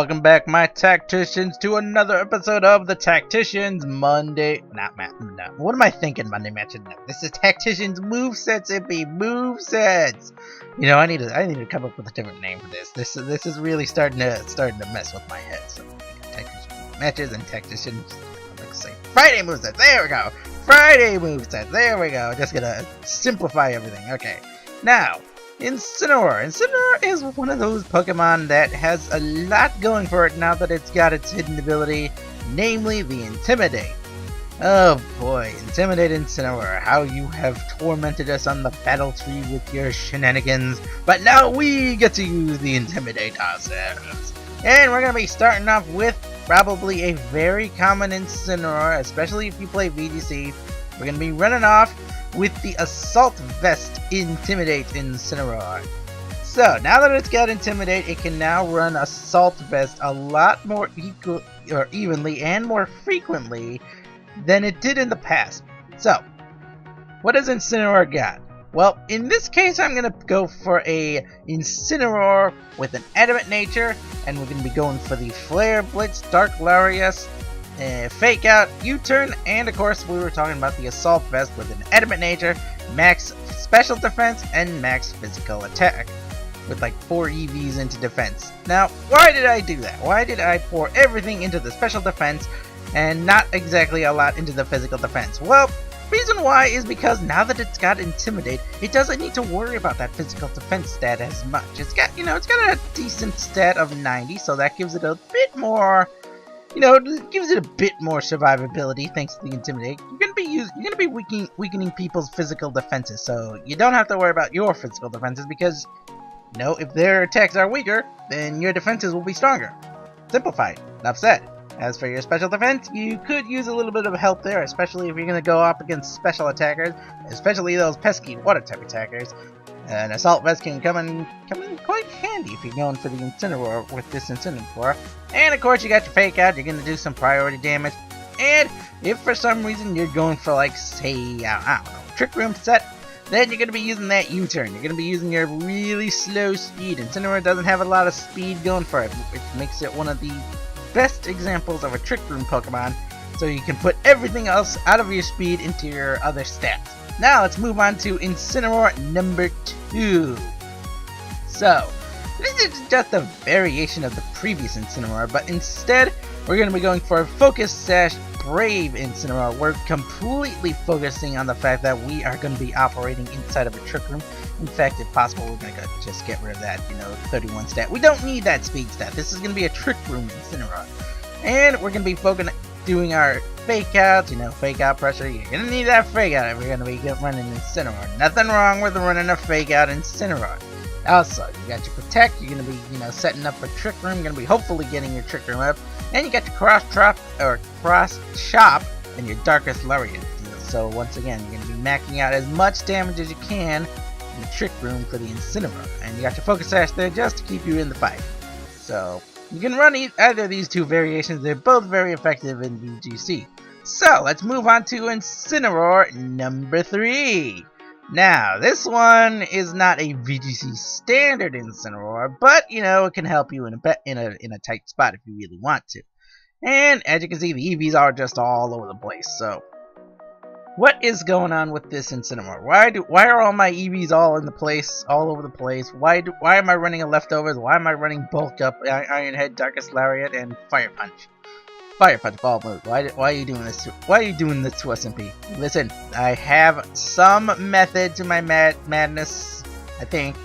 Welcome back, my tacticians, to another episode of the Tacticians Monday. What am I thinking? Monday matches? No, this is Tacticians Movesets. It be Movesets. You know, I need to come up with a different name for this. This is really starting to mess with my head. So, Tacticians matches and Tacticians. Let's say Friday Movesets. There we go. Friday Movesets. There we go. Just gonna simplify everything. Okay. Now, Incineroar. Incineroar is one of those Pokemon that has a lot going for it now that it's got its hidden ability, namely the Intimidate. Oh boy, Intimidate Incineroar, how you have tormented us on the battle tree with your shenanigans, but now we get to use the Intimidate ourselves. And we're going to be starting off with probably a very common Incineroar, especially if you play VGC. We're going to be running off with the Assault Vest Intimidate Incineroar. So now that it's got Intimidate, it can now run Assault Vest a lot more evenly and more frequently than it did in the past. So, what does Incineroar got? Well, in this case, I'm gonna go for a Incineroar with an Adamant Nature, and we're gonna be going for the Flare Blitz, Dark Lariat, Fake Out, U-Turn, and of course we were talking about the Assault Vest with an Adamant Nature, max special defense, and max physical attack, with like 4 EVs into defense. Now, why did I do that? Why did I pour everything into the special defense and not exactly a lot into the physical defense? Well, reason why is because now that it's got Intimidate, it doesn't need to worry about that physical defense stat as much. It's got, it's got a decent stat of 90, so that gives it a bit more, it gives it a bit more survivability thanks to the Intimidate. You're gonna be weakening people's physical defenses, so you don't have to worry about your physical defenses because, if their attacks are weaker, then your defenses will be stronger. Simplified. Enough said. As for your special defense, you could use a little bit of help there, especially if you're gonna go up against special attackers, especially those pesky water type attackers. An Assault Vest can come in quite handy if you're going for the Incineroar with this Incineroar. And of course you got your Fake Out, you're going to do some priority damage. And if for some reason you're going for like, say, I don't know, Trick Room set, then you're going to be using that U-Turn. You're going to be using your really slow speed. Incineroar doesn't have a lot of speed going for it, which makes it one of the best examples of a Trick Room Pokemon. So you can put everything else out of your speed into your other stats. Now let's move on to Incineroar number 2. So, this is just a variation of the previous Incineroar, but instead we're going to be going for a Focus Sash Brave Incineroar. We're completely focusing on the fact that we are going to be operating inside of a Trick Room. In fact, if possible, we're going to just get rid of that, 31 stat. We don't need that speed stat. This is going to be a Trick Room Incineroar. And we're going to be doing our Fake Out, Fake Out pressure. You're going to need that Fake Out if you're going to be running Incineroar. Nothing wrong with running a Fake Out Incineroar. Also, you got your Protect. You're going to be, setting up a Trick Room. You're going to be hopefully getting your Trick Room up. And you got your Cross Chop and your Darkest Lariat. So once again, you're going to be maxing out as much damage as you can in the Trick Room for the Incineroar. And you got your Focus Sash there just to keep you in the fight. So you can run either of these two variations. They're both very effective in VGC. So let's move on to Incineroar number 3. Now, this one is not a VGC standard Incineroar, but it can help you in a tight spot if you really want to. And as you can see, the EVs are just all over the place. So, what is going on with this Incineroar? Why are all my EVs all over the place? Why am I running a Leftovers? Why am I running Bulk Up, Iron Head, Darkest Lariat, and Fire Punch? Fire Punch Ball Move. Why are you doing this? Why are you doing this to us, MP? Listen, I have some method to my madness, I think,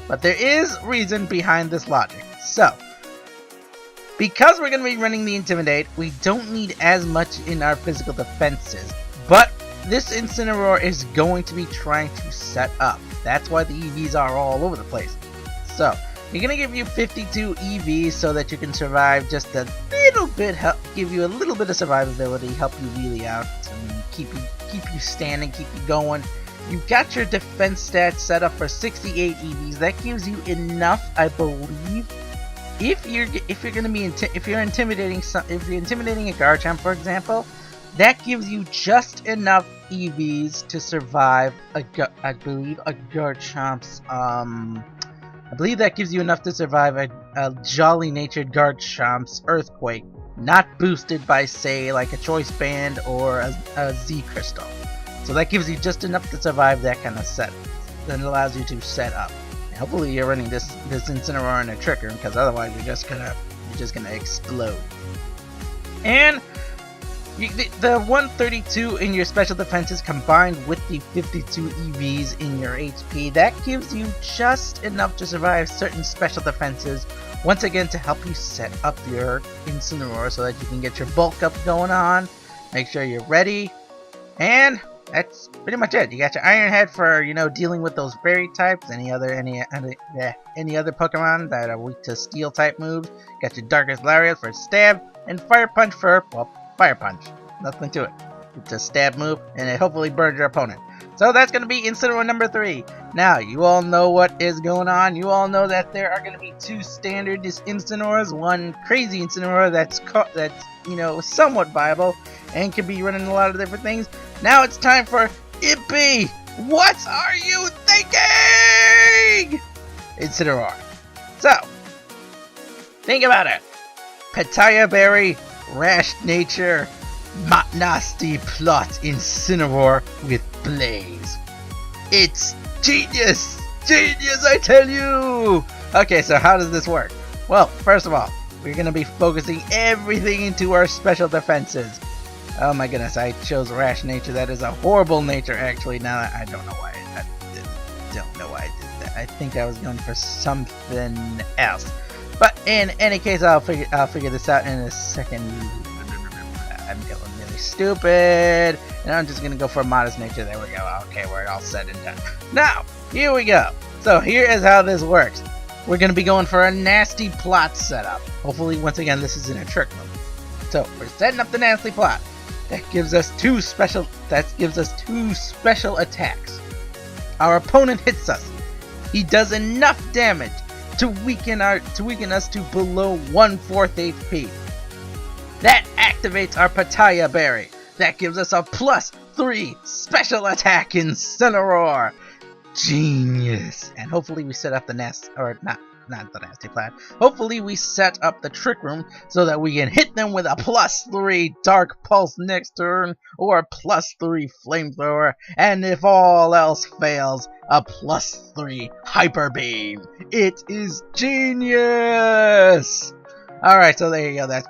but there is reason behind this logic. So, because we're going to be running the Intimidate, we don't need as much in our physical defenses, but this Incineroar is going to be trying to set up. That's why the EVs are all over the place. So, you're going to give you 52 EVs so that you can survive just a little bit, give you a little bit of survivability, help you really out, and keep you standing, keep you going. You've got your defense stats set up for 68 EVs. That gives you enough, I believe. If you're intimidating a Garchomp, for example, that gives you just enough EVs to survive I believe that gives you enough to survive a a jolly natured Garchamp's Earthquake, not boosted by, say, like a Choice Band or a Z Crystal. So that gives you just enough to survive that kind of set. Then it allows you to set up. And hopefully you're running this Incineroar in a Trick Room, because otherwise you're just gonna explode. And the 132 in your special defenses combined with the 52 EVs in your HP, that gives you just enough to survive certain special defenses, once again to help you set up your Incineroar so that you can get your bulk up going on, make sure you're ready, and that's pretty much it. You got your Iron Head for, you know, dealing with those fairy types, any other Pokemon that are weak to steel type moves, got your Darkest Lariat for stab, and Fire Punch for, well, Fire Punch. Nothing to it. It's a stab move, and it hopefully burns your opponent. So that's going to be Incineroar number 3. Now, you all know what is going on. You all know that there are going to be 2 standard Incineroars, one crazy Incineroar that's you know, somewhat viable and can be running a lot of different things. Now it's time for Ippy. What are you thinking? Incineroar. So, think about it. Pitaya Berry, Rash Nature, Nasty Plot Incineroar with Blaze. It's genius! Genius, I tell you! Okay, so how does this work? Well, first of all, we're going to be focusing everything into our special defenses. Oh my goodness, I chose Rash Nature. That is a horrible nature, actually. Now, I don't know why I did that. I think I was going for something else. But in any case, I'll figure this out in a second. I'm getting really stupid, and I'm just gonna go for a Modest Nature. There we go. Okay, we're all set and done. Now, here we go. So here is how this works. We're gonna be going for a Nasty Plot setup. Hopefully, once again, this is in a Trick Room. So we're setting up the Nasty Plot. That gives us two special attacks. Our opponent hits us. He does enough damage to weaken us to below 1/4 HP. That activates our Pitaya Berry. That gives us a +3 special attack Incineroar. Genius. And hopefully we set up the not the Nasty Plat. Hopefully we set up the Trick Room so that we can hit them with a +3 Dark Pulse next turn, or a +3 Flamethrower, and if all else fails, a +3 Hyper Beam. It is genius! Alright, so there you go. That's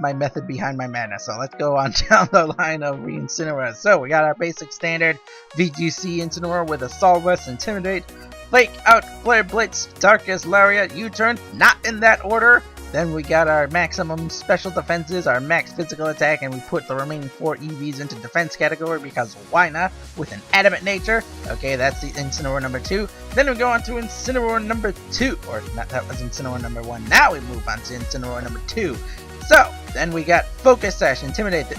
my method behind my madness. So let's go on down the line of Incineroar. So we got our basic standard VGC Incineroar with Assault Vest, Intimidate, Flake Out, Flare Blitz, Darkest Lariat, U-Turn, not in that order. Then we got our maximum special defenses, our max physical attack, and we put the remaining 4 EVs into defense category because why not? With an Adamant Nature. Okay, that's the Incineroar number 2. Then we go on to Incineroar number 2. Or not, that was Incineroar number 1. Now we move on to Incineroar number 2. So, then we got Focus Sash, Intimidate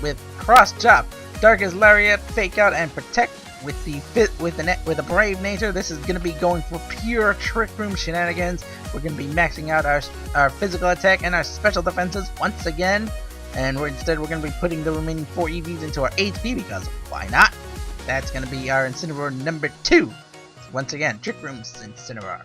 with Cross Chop, Darkest Lariat, Fake Out, and Protect. With a Brave Nature. This is going to be going for pure Trick Room shenanigans. We're going to be maxing out our physical attack and our special defenses once again, and instead we're going to be putting the remaining 4 EVs into our HP because why not? That's going to be our Incineroar number 2. Once again, Trick Room's Incineroar.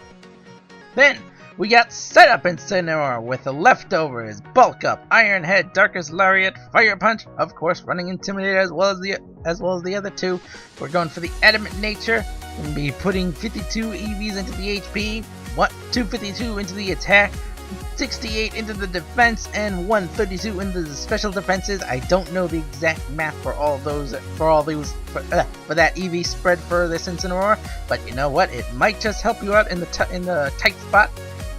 Then we got Setup Incineroar with the leftovers, Bulk Up, Iron Head, Darkest Lariat, Fire Punch, of course running Intimidate as well as the other 2. We're going for the Adamant Nature. We're going to be putting 52 EVs into the HP, 252 into the attack, 68 into the defense, and 132 into the special defenses. I don't know the exact math for that EV spread for this Incineroar, but you know what? It might just help you out in the tight spot.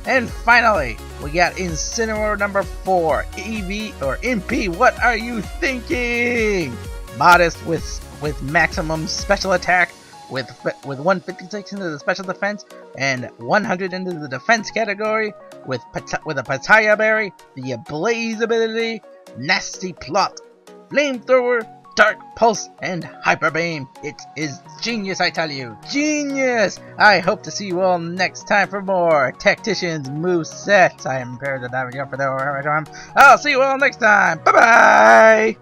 And finally, we got Incineroar number 4, EV or MP. What are you thinking? Modest with maximum special attack, with 156 into the special defense and 100 into the defense category, with a Pitaya Berry, the Blaze ability, Nasty Plot, Flamethrower, Dark Pulse, and Hyper Beam. It is genius, I tell you. Genius! I hope to see you all next time for more Tacticians Movesets. I am prepared to dive for the I'll see you all next time. Bye-bye!